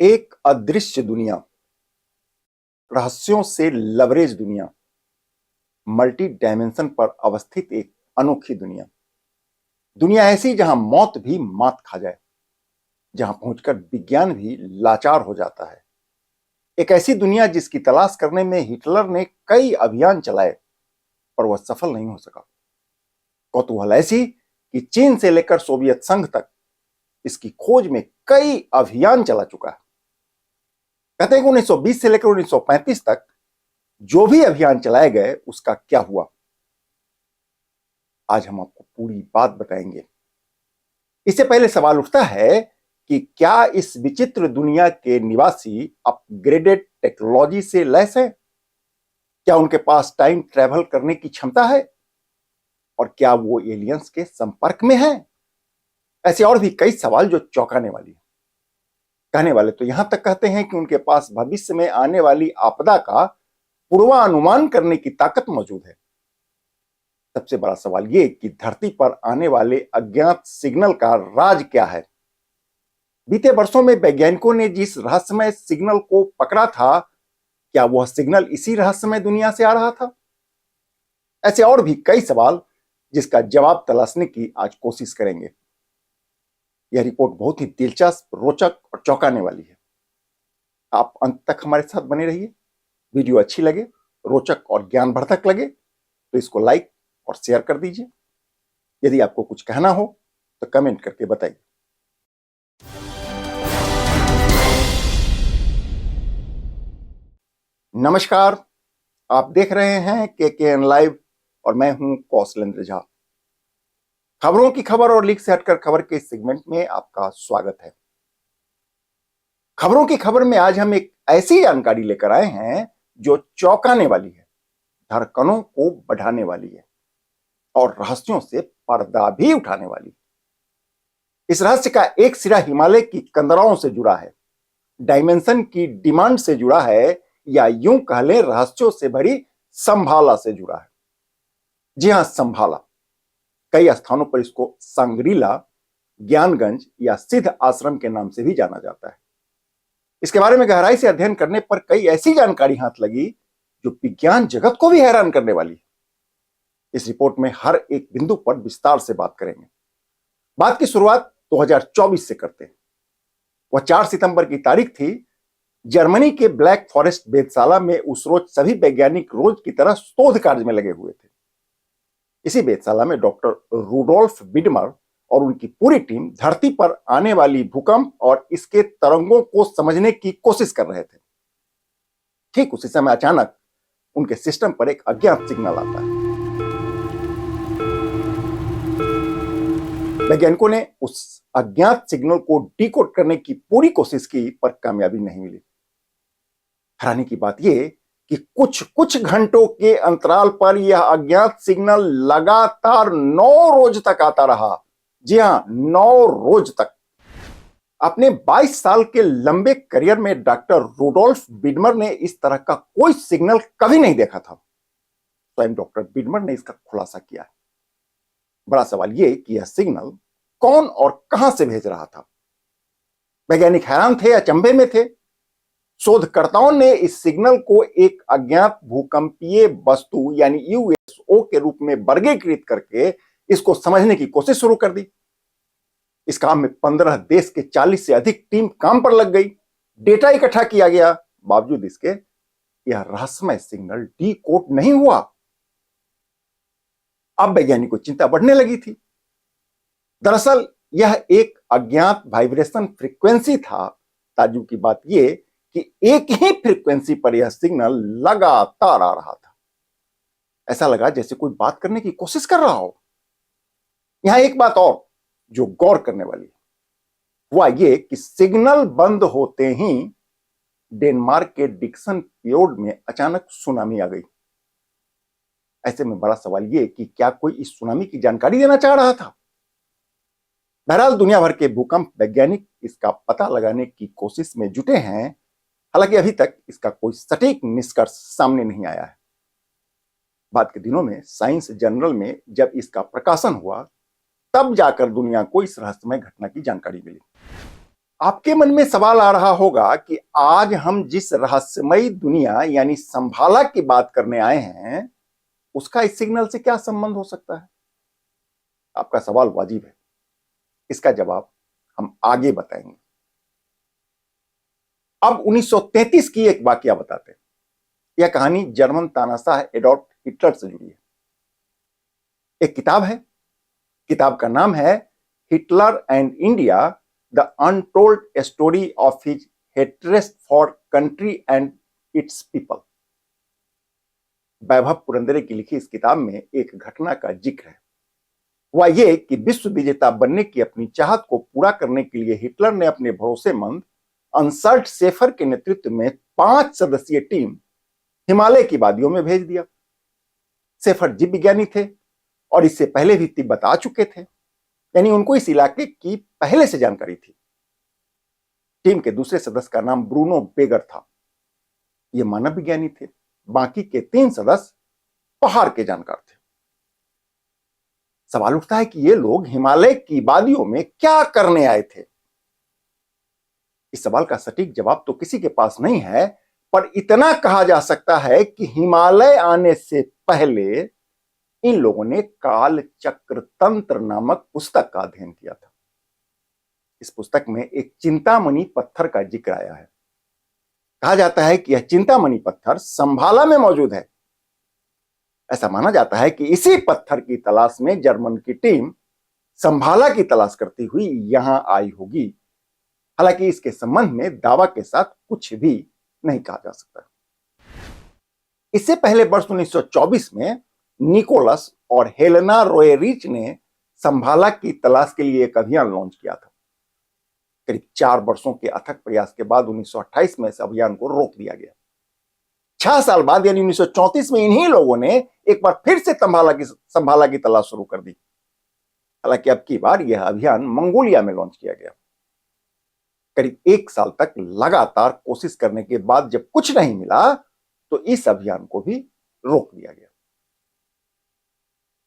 एक अदृश्य दुनिया, रहस्यों से लवरेज दुनिया, मल्टी डायमेंशन पर अवस्थित एक अनोखी दुनिया। दुनिया ऐसी जहां मौत भी मात खा जाए, जहां पहुंचकर विज्ञान भी लाचार हो जाता है। एक ऐसी दुनिया जिसकी तलाश करने में हिटलर ने कई अभियान चलाए, पर वह सफल नहीं हो सका। कौतूहल ऐसी कि चीन से लेकर सोवियत संघ तक इसकी खोज में कई अभियान चला चुका है। कहते हैं कि 1920 से लेकर 1935 तक जो भी अभियान चलाए गए उसका क्या हुआ, आज हम आपको पूरी बात बताएंगे। इससे पहले सवाल उठता है कि क्या इस विचित्र दुनिया के निवासी अपग्रेडेड टेक्नोलॉजी से लैस हैं? क्या उनके पास टाइम ट्रैवल करने की क्षमता है? और क्या वो एलियंस के संपर्क में हैं? ऐसे और भी कई सवाल जो चौंकाने वाली है। कहने वाले तो यहां तक कहते हैं कि उनके पास भविष्य में आने वाली आपदा का पूर्वानुमान करने की ताकत मौजूद है। सबसे बड़ा सवाल यह कि धरती पर आने वाले अज्ञात सिग्नल का राज क्या है। बीते वर्षों में वैज्ञानिकों ने जिस रहस्यमय सिग्नल को पकड़ा था, क्या वह सिग्नल इसी रहस्यमय दुनिया से आ रहा था? ऐसे और भी कई सवाल जिसका जवाब तलाशने की आज कोशिश करेंगे। यह रिपोर्ट बहुत ही दिलचस्प, रोचक और चौंकाने वाली है। आप अंत तक हमारे साथ बने रहिए। वीडियो अच्छी लगे, रोचक और ज्ञानवर्धक लगे तो इसको लाइक और शेयर कर दीजिए। यदि आपको कुछ कहना हो तो कमेंट करके बताइए। नमस्कार, आप देख रहे हैं KKN लाइव और मैं हूं कौशलेंद्र झा। खबरों की खबर और लीक से हटकर खबर के इस सेगमेंट में आपका स्वागत है। खबरों की खबर में आज हम एक ऐसी जानकारी लेकर आए हैं जो चौंकाने वाली है, धड़कनों को बढ़ाने वाली है और रहस्यों से पर्दा भी उठाने वाली है। इस रहस्य का एक सिरा हिमालय की कंदराओं से जुड़ा है, डायमेंशन की डिमांड से जुड़ा है, या यूं कह लें रहस्यों से भरी संभाला से जुड़ा है। जी हां, संभाला। कई स्थानों पर इसको सांग्रीला, ज्ञानगंज या सिद्ध आश्रम के नाम से भी जाना जाता है। इसके बारे में गहराई से अध्ययन करने पर कई ऐसी जानकारी हाथ लगी जो विज्ञान जगत को भी हैरान करने वाली है। इस रिपोर्ट में हर एक बिंदु पर विस्तार से बात करेंगे। बात की शुरुआत 2024 से करते हैं। वह 4 सितंबर की तारीख थी। जर्मनी के ब्लैक फॉरेस्ट वेधशाला में उस रोज सभी वैज्ञानिक रोज की तरह शोध कार्य में लगे हुए थे। इसी वेधशाला में डॉक्टर रूडोल्फ बिडमर और उनकी पूरी टीम धरती पर आने वाली भूकंप और इसके तरंगों को समझने की कोशिश कर रहे थे। ठीक उसी समय अचानक उनके सिस्टम पर एक अज्ञात सिग्नल आता है। वैज्ञानिकों ने उस अज्ञात सिग्नल को डिकोड करने की पूरी कोशिश की, पर कामयाबी नहीं मिली। हैरानी की बात यह कि कुछ कुछ घंटों के अंतराल पर यह अज्ञात सिग्नल लगातार 9 रोज तक आता रहा। जी हां, 9 रोज तक। अपने 22 साल के लंबे करियर में डॉक्टर रूडोल्फ बिडमर ने इस तरह का कोई सिग्नल कभी नहीं देखा था। स्वयं डॉक्टर बिडमर ने इसका खुलासा किया है। बड़ा सवाल यह कि यह सिग्नल कौन और कहां से भेज रहा था। वैज्ञानिक हैरान थे, अचंभे में थे। शोधकर्ताओं ने इस सिग्नल को एक अज्ञात भूकंपीय वस्तु यानी UFO के रूप में वर्गीकृत करके इसको समझने की कोशिश शुरू कर दी। इस काम में 15 देश के 40 से अधिक टीम काम पर लग गई। डेटा इकट्ठा किया गया। बावजूद इसके यह रहस्यमय सिग्नल डिकोड नहीं हुआ। अब वैज्ञानिकों को चिंता बढ़ने लगी थी। दरअसल यह एक अज्ञात वाइब्रेशन फ्रीक्वेंसी था। ताज्जुब की बात यह कि एक ही फ्रीक्वेंसी पर यह सिग्नल लगातार आ रहा था। ऐसा लगा जैसे कोई बात करने की कोशिश कर रहा हो। यहां एक बात और जो गौर करने वाली है, हुआ यह कि सिग्नल बंद होते ही डेनमार्क के डिक्सन फियोर्ड में अचानक सुनामी आ गई। ऐसे में बड़ा सवाल यह कि क्या कोई इस सुनामी की जानकारी देना चाह रहा था। बहरहाल दुनिया भर के भूकंप वैज्ञानिक इसका पता लगाने की कोशिश में जुटे हैं। हालांकि अभी तक इसका कोई सटीक निष्कर्ष सामने नहीं आया है। बाद के दिनों में साइंस जर्नल में जब इसका प्रकाशन हुआ, तब जाकर दुनिया को इस रहस्यमय घटना की जानकारी मिली। आपके मन में सवाल आ रहा होगा कि आज हम जिस रहस्यमयी दुनिया यानी संभाला की बात करने आए हैं, उसका इस सिग्नल से क्या संबंध हो सकता है? आपका सवाल वाजिब है। इसका जवाब हम आगे बताएंगे। अब 1933 की एक वाकया बताते हैं। यह कहानी जर्मन तानाशाह एडॉल्फ हिटलर से जुड़ी है। एक किताब है, किताब का नाम है Hitler and India, the untold story of his hatred for country and its people. Vaibhav Purandare की लिखी इस किताब में एक घटना का जिक्र है। वह यह कि विश्व विजेता बनने की अपनी चाहत को पूरा करने के लिए हिटलर ने अपने भरोसेमंद अंसर्ट शेफर के नेतृत्व में 5 सदस्यीय टीम हिमालय की वादियों में भेज दिया। शेफर जीव विज्ञानी थे और इससे पहले भी तिब्बत आ चुके थे, यानी उनको इस इलाके की पहले से जानकारी थी। टीम के दूसरे सदस्य का नाम ब्रूनो बेगर था। ये मानव विज्ञानी थे। बाकी के 3 सदस्य पहाड़ के जानकार थे। सवाल उठता है कि ये लोग हिमालय की वादियों में क्या करने आए थे? इस सवाल का सटीक जवाब तो किसी के पास नहीं है, पर इतना कहा जा सकता है कि हिमालय आने से पहले इन लोगों ने काल चक्र तंत्र नामक पुस्तक का अध्ययन किया था। इस पुस्तक में एक चिंतामणि पत्थर का जिक्र आया है। कहा जाता है कि यह चिंतामणि पत्थर संभाला में मौजूद है। ऐसा माना जाता है कि इसी पत्थर की तलाश में जर्मन की टीम संभाला की तलाश करती हुई यहां आई होगी। हालांकि इसके संबंध में दावा के साथ कुछ भी नहीं कहा जा सकता। इससे पहले वर्ष 1924 में निकोलस और हेलेना रोएरिच ने संभाला की तलाश के लिए एक अभियान लॉन्च किया था। करीब 4 वर्षों के अथक प्रयास के बाद 1928 में इस अभियान को रोक दिया गया। 6 साल बाद यानी 1934 में इन्हीं लोगों ने एक बार फिर से संभाला की तलाश शुरू कर दी। हालांकि अब की बार यह अभियान मंगोलिया में लॉन्च किया गया। करीब 1 साल तक लगातार कोशिश करने के बाद जब कुछ नहीं मिला तो इस अभियान को भी रोक दिया गया।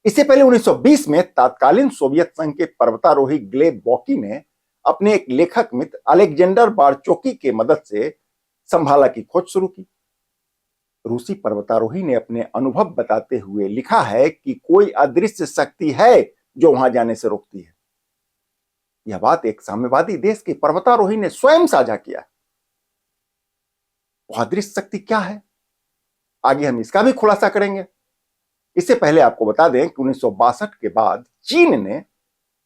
इससे पहले 1920 में तत्कालीन सोवियत संघ के पर्वतारोही ग्लेब बॉकी ने अपने एक लेखक मित्र अलेक्जेंडर बारचोकी के मदद से संभाला की खोज शुरू की। रूसी पर्वतारोही ने अपने अनुभव बताते हुए लिखा है कि कोई अदृश्य शक्ति है जो वहां जाने से रोकती है। यह बात एक साम्यवादी देश के पर्वतारोही ने स्वयं साझा किया। वह अदृश्य शक्ति क्या है, आगे हम इसका भी खुलासा करेंगे। इससे पहले आपको बता दें कि 1962 के बाद चीन ने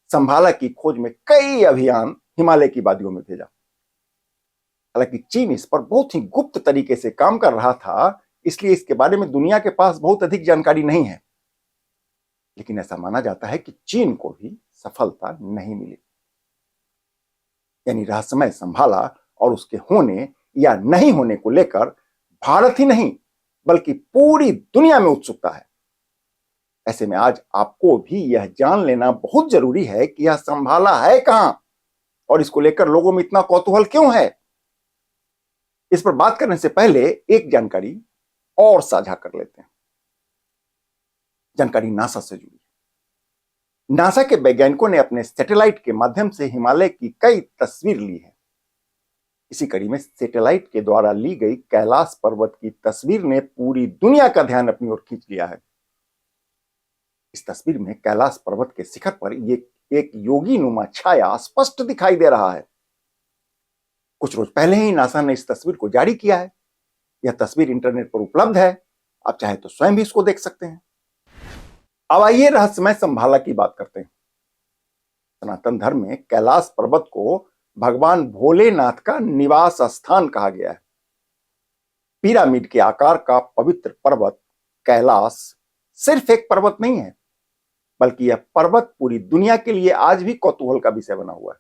संभाला की खोज में कई अभियान हिमालय की वादियों में भेजा। हालांकि चीन इस पर बहुत ही गुप्त तरीके से काम कर रहा था, इसलिए इसके बारे में दुनिया के पास बहुत अधिक जानकारी नहीं है। लेकिन ऐसा माना जाता है कि चीन को भी सफलता नहीं मिली। यानी रहस्यमय संभाला और उसके होने या नहीं होने को लेकर भारत ही नहीं बल्कि पूरी दुनिया में उत्सुकता है। ऐसे में आज आपको भी यह जान लेना बहुत जरूरी है कि यह संभाला है कहां और इसको लेकर लोगों में इतना कौतूहल क्यों है। इस पर बात करने से पहले एक जानकारी और साझा कर लेते हैं। जानकारी नासा से जुड़ी। नासा के वैज्ञानिकों ने अपने सैटेलाइट के माध्यम से हिमालय की कई तस्वीर ली है। इसी कड़ी में सैटेलाइट के द्वारा ली गई कैलाश पर्वत की तस्वीर ने पूरी दुनिया का ध्यान अपनी ओर खींच लिया है। इस तस्वीर में कैलाश पर्वत के शिखर पर एक योगी नुमा छाया स्पष्ट दिखाई दे रहा है। कुछ रोज पहले ही नासा ने इस तस्वीर को जारी किया है। यह तस्वीर इंटरनेट पर उपलब्ध है, आप चाहे तो स्वयं भी इसको देख सकते हैं। अब आइए रहस्यमय संभाला की बात करते हैं। सनातन धर्म में कैलाश पर्वत को भगवान भोलेनाथ का निवास स्थान कहा गया है। पिरामिड के आकार का पवित्र पर्वत कैलाश सिर्फ एक पर्वत नहीं है, बल्कि यह पर्वत पूरी दुनिया के लिए आज भी कौतूहल का विषय बना हुआ है।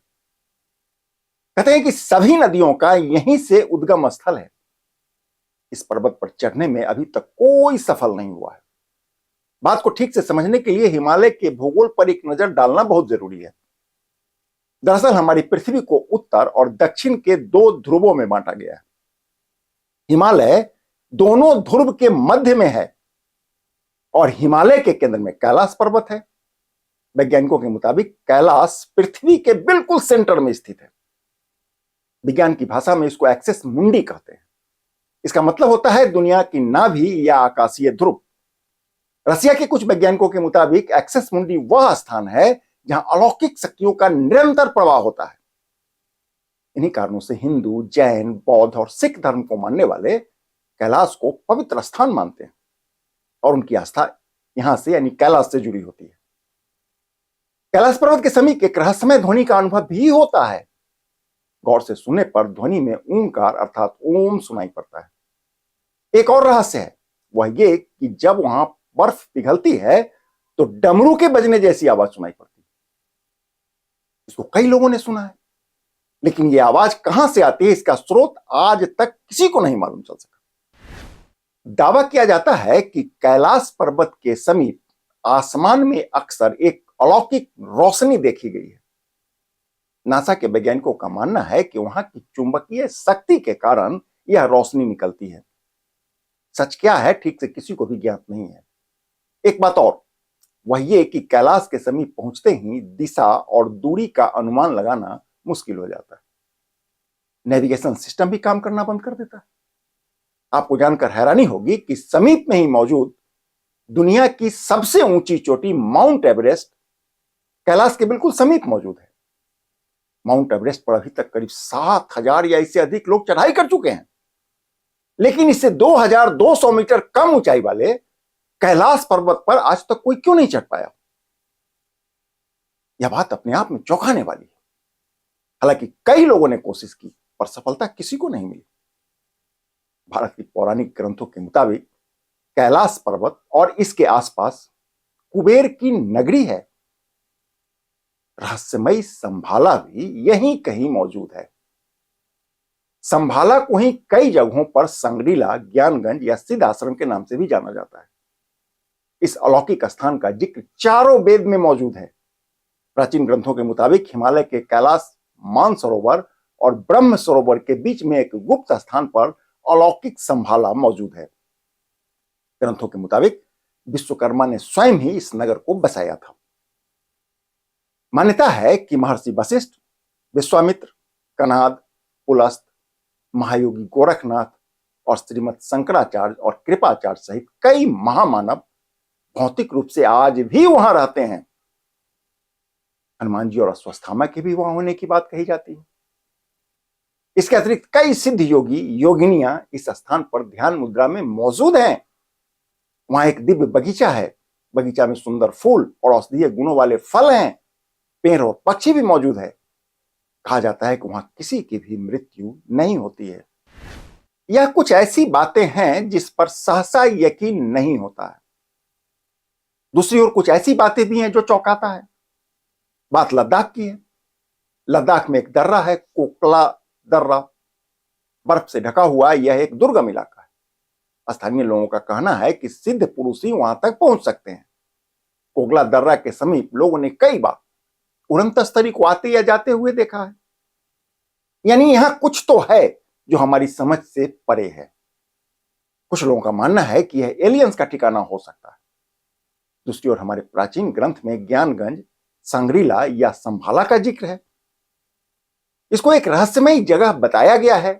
कहते हैं कि सभी नदियों का यहीं से उद्गम स्थल है। इस पर्वत पर चढ़ने में अभी तक कोई सफल नहीं हुआ है। बात को ठीक से समझने के लिए हिमालय के भूगोल पर एक नजर डालना बहुत जरूरी है। दरअसल हमारी पृथ्वी को उत्तर और दक्षिण के 2 ध्रुवों में बांटा गया है। हिमालय दोनों ध्रुव के मध्य में है और हिमालय के केंद्र में कैलाश पर्वत है। वैज्ञानिकों के मुताबिक कैलाश पृथ्वी के बिल्कुल सेंटर में स्थित है। विज्ञान की भाषा में इसको एक्सिस मुंडी कहते हैं। इसका मतलब होता है दुनिया की नाभि या आकाशीय ध्रुव। रसिया के कुछ वैज्ञानिकों के मुताबिक एक्सिस मुंडी वह स्थान है जहां अलौकिक शक्तियों का निरंतर प्रवाह होता है। इन्हीं कारणों से हिंदू, जैन, बौद्ध और सिख धर्म को मानने वाले कैलाश को पवित्र स्थान मानते हैं और उनकी आस्था यहां से यानी कैलाश से जुड़ी होती है। कैलाश पर्वत के समीप एक रहस्यमय ध्वनि का अनुभव भी होता है। गौर से सुनने पर ध्वनि में ओंकार अर्थात ओम सुनाई पड़ता है। एक और रहस्य है, वह ये कि जब वहां बर्फ पिघलती है तो डमरू के बजने जैसी आवाज सुनाई पड़ती है। इसको कई लोगों ने सुना है, लेकिन यह आवाज कहां से आती है इसका स्रोत आज तक किसी को नहीं मालूम चल सका। दावा किया जाता है कि कैलाश पर्वत के समीप आसमान में अक्सर एक अलौकिक रोशनी देखी गई है। नासा के वैज्ञानिकों का मानना है कि वहां की चुंबकीय शक्ति के कारण यह रोशनी निकलती है। सच क्या है ठीक से किसी को भी ज्ञात नहीं है। एक बात और, वह यह कि कैलाश के समीप पहुंचते ही दिशा और दूरी का अनुमान लगाना मुश्किल हो जाता है। नेविगेशन सिस्टम भी काम करना बंद कर देता है। आपको जानकर हैरानी होगी कि समीप में ही मौजूद दुनिया की सबसे ऊंची चोटी माउंट एवरेस्ट कैलाश के बिल्कुल समीप मौजूद है। माउंट एवरेस्ट पर अभी तक करीब 7,000 या इससे अधिक लोग चढ़ाई कर चुके हैं, लेकिन इससे 2,200 मीटर कम ऊंचाई वाले कैलाश पर्वत पर आज तक कोई क्यों नहीं चढ़ पाया। यह बात अपने आप में चौंकाने वाली है। हालांकि कई लोगों ने कोशिश की पर सफलता किसी को नहीं मिली। भारत की पौराणिक ग्रंथों के मुताबिक कैलाश पर्वत और इसके आसपास कुबेर की नगरी है। रहस्यमयी संभाला भी यहीं कहीं मौजूद है। संभाला को ही कई जगहों पर संग्रीला, ज्ञानगंज या सिद्ध आश्रम के नाम से भी जाना जाता है। इस अलौकिक स्थान का जिक्र चारों वेद में मौजूद है। प्राचीन ग्रंथों के मुताबिक हिमालय के कैलाश मानसरोवर और ब्रह्म सरोवर के बीच में एक गुप्त स्थान पर अलौकिक संभाला मौजूद है। ग्रंथों के मुताबिक विश्वकर्मा ने स्वयं ही इस नगर को बसाया था। मान्यता है कि महर्षि वशिष्ठ, विश्वामित्र, कणाद, पुलस्त, महायोगी गोरखनाथ और श्रीमद शंकराचार्य और कृपाचार्य सहित कई महामानव भौतिक रूप से आज भी वहां रहते हैं। हनुमान जी और अश्वत्थामा के भी वहां होने की बात कही जाती है। इसके अतिरिक्त कई सिद्ध योगी, योगिनियां इस स्थान पर ध्यान मुद्रा में मौजूद हैं। वहां एक दिव्य बगीचा है। बगीचा में सुंदर फूल और औषधीय गुणों वाले फल हैं। पेड़ और पक्षी भी मौजूद है। कहा जाता है कि वहां किसी की भी मृत्यु नहीं होती है। यह कुछ ऐसी बातें हैं जिस पर सहसा यकीन नहीं होता है। दूसरी ओर कुछ ऐसी बातें भी हैं जो चौंकाता है। बात लद्दाख की है। लद्दाख में एक दर्रा है, कोकला दर्रा। बर्फ से ढका हुआ यह एक दुर्गम इलाका है। स्थानीय लोगों का कहना है कि सिद्ध पुरुष ही वहां तक पहुंच सकते हैं। कोकला दर्रा के समीप लोगों ने कई बार उड़न तस्तरी को आते या जाते हुए देखा है। यानी यहां कुछ तो है जो हमारी समझ से परे है। कुछ लोगों का मानना है कि यह एलियंस का ठिकाना हो सकता है। दूसरी ओर हमारे प्राचीन ग्रंथ में ज्ञानगंज, संग्रीला या संभाला का जिक्र है। इसको एक रहस्यमयी जगह बताया गया है।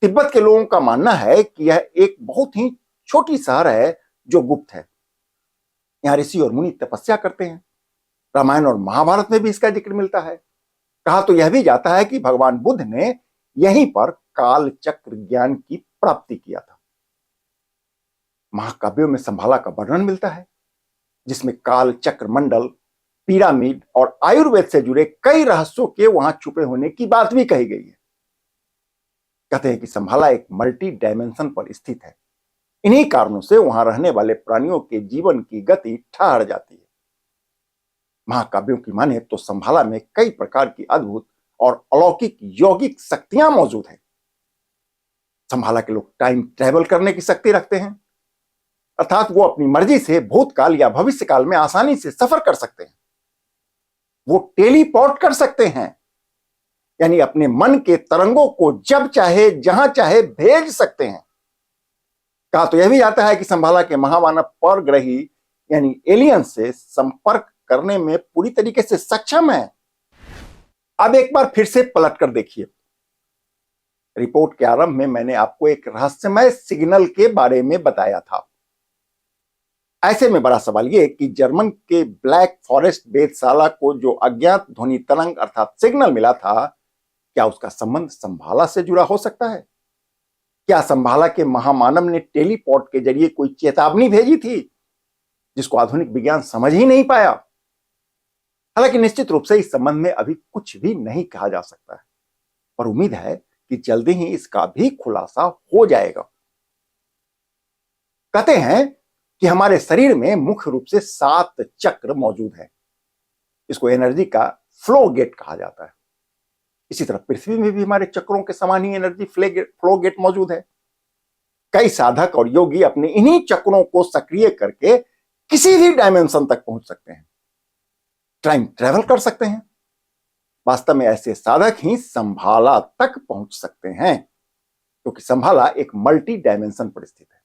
तिब्बत के लोगों का मानना है कि यह एक बहुत ही छोटी शहर है जो गुप्त है। यहां ऋषि और मुनि तपस्या करते हैं। रामायण और महाभारत में भी इसका जिक्र मिलता है। कहा तो यह भी जाता है कि भगवान बुद्ध ने यहीं पर काल चक्र ज्ञान की प्राप्ति किया था। महाकाव्यों में संभाला का वर्णन मिलता है, जिसमें काल चक्र मंडल, पिरामिड और आयुर्वेद से जुड़े कई रहस्यों के वहां छुपे होने की बात भी कही गई है। कहते हैं कि संभाला एक मल्टी डायमेंशन पर स्थित है। इन्हीं कारणों से वहां रहने वाले प्राणियों के जीवन की गति ठहर जाती है। महाकाव्यों की माने तो संभाला में कई प्रकार की अद्भुत और अलौकिक यौगिक शक्तियां मौजूद हैं। संभाला के लोग टाइम ट्रेवल करने की शक्ति रखते हैं, अर्थात वो अपनी मर्जी से भूतकाल या भविष्यकाल में आसानी से सफर कर सकते हैं। वो टेलीपोर्ट कर सकते हैं, यानी अपने मन के तरंगों को जब चाहे जहां चाहे भेज सकते हैं। कहा तो यह भी जाता है कि संभाला के महामानव परग्रही यानी एलियन से संपर्क करने में पूरी तरीके से सक्षम है। अब एक बार फिर से पलट कर देखिए। रिपोर्ट के आरंभ में मैंने आपको एक रहस्यमय सिग्नल के बारे में बताया था। ऐसे में बड़ा सवाल यह कि जर्मन के ब्लैक फॉरेस्ट वेधशाला को जो अज्ञात ध्वनि तरंग अर्थात सिग्नल मिला था, क्या उसका संबंध संभाला से जुड़ा हो सकता है? क्या संभाला के महामानव ने टेलीपोर्ट के जरिए कोई चेतावनी भेजी थी जिसको आधुनिक विज्ञान समझ ही नहीं पाया? हालांकि निश्चित रूप से इस संबंध में अभी कुछ भी नहीं कहा जा सकता है, पर उम्मीद है कि जल्दी ही इसका भी खुलासा हो जाएगा। कहते हैं कि हमारे शरीर में मुख्य रूप से 7 चक्र मौजूद है। इसको एनर्जी का फ्लो गेट कहा जाता है। इसी तरह पृथ्वी में भी हमारे चक्रों के समान ही एनर्जी फ्लो गेट मौजूद है। कई साधक और योगी अपने इन्हीं चक्रों को सक्रिय करके किसी भी डायमेंशन तक पहुंच सकते हैं, टाइम ट्रेवल कर सकते हैं। वास्तव में ऐसे साधक ही संभाला तक पहुंच सकते हैं, क्योंकि संभाला एक मल्टी डायमेंशन पर स्थित है।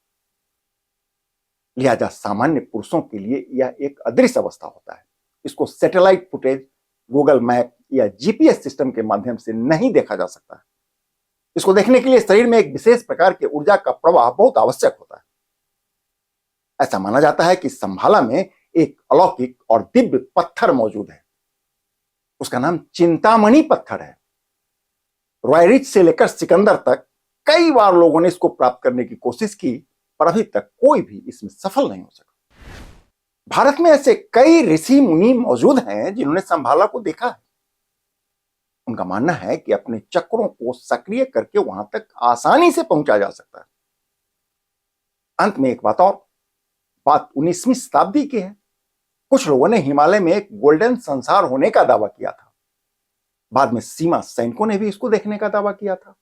लिहाजा सामान्य पुरुषों के लिए यह एक अदृश्य अवस्था होता है। इसको सैटेलाइट फुटेज, गूगल मैप या जीपीएस सिस्टम के माध्यम से नहीं देखा जा सकता है। इसको देखने के लिए शरीर में एक विशेष प्रकार के ऊर्जा का प्रवाह बहुत आवश्यक होता है। ऐसा माना जाता है कि संभाला में एक अलौकिक और दिव्य पत्थर मौजूद है। उसका नाम चिंतामणि पत्थर है। रॉयरिच से लेकर सिकंदर तक कई बार लोगों ने इसको प्राप्त करने की कोशिश की, पर अभी तक कोई भी इसमें सफल नहीं हो सका। भारत में ऐसे कई ऋषि मुनि मौजूद हैं जिन्होंने संभाला को देखा है। उनका मानना है कि अपने चक्रों को सक्रिय करके वहां तक आसानी से पहुंचा जा सकता है। अंत में एक बात और, बात 19वीं शताब्दी की है। कुछ लोगों ने हिमालय में एक गोल्डन संसार होने का दावा किया था। बाद में सीमा सैनिकों ने भी इसको देखने का दावा किया था।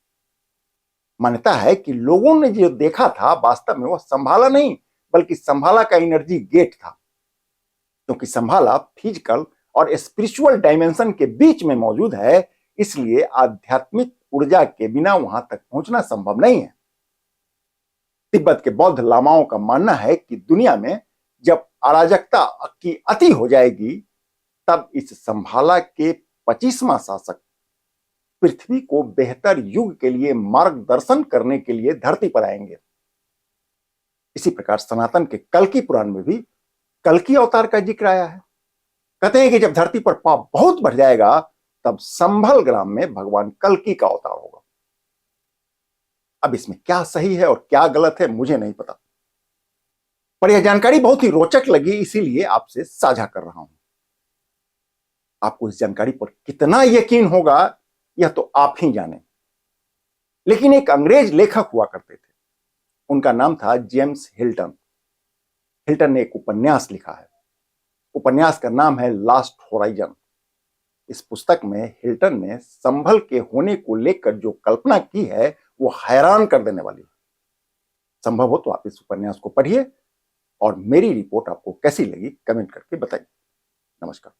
मान्यता है कि लोगों ने जो देखा था वास्तव में वह संभाला नहीं, बल्कि संभाला का एनर्जी गेट था। क्योंकि संभाला फिजिकल और स्पिरिचुअल डायमेंशन के बीच में मौजूद है, इसलिए आध्यात्मिक ऊर्जा के बिना वहां तक पहुंचना संभव नहीं है। तिब्बत के बौद्ध लामाओं का मानना है कि दुनिया में जब अराजकता की अति हो जाएगी, तब इस संभाला के 25वां शासक पृथ्वी को बेहतर युग के लिए मार्गदर्शन करने के लिए धरती पर आएंगे। इसी प्रकार सनातन के कल्कि पुराण में भी कल्कि अवतार का जिक्र आया है। कहते हैं कि जब धरती पर पाप बहुत बढ़ जाएगा, तब संभल ग्राम में भगवान कल्कि का अवतार होगा। अब इसमें क्या सही है और क्या गलत है मुझे नहीं पता, पर यह जानकारी बहुत ही रोचक लगी, इसीलिए आपसे साझा कर रहा हूं। आपको इस जानकारी पर कितना यकीन होगा यह तो आप ही जाने। लेकिन एक अंग्रेज लेखक हुआ करते थे, उनका नाम था जेम्स हिल्टन। हिल्टन ने एक उपन्यास लिखा है। उपन्यास का नाम है लास्ट होराइजन। इस पुस्तक में हिल्टन ने संभल के होने को लेकर जो कल्पना की है वो हैरान कर देने वाली है। संभव हो तो आप इस उपन्यास को पढ़िए और मेरी रिपोर्ट आपको कैसी लगी कमेंट करके बताइए। नमस्कार।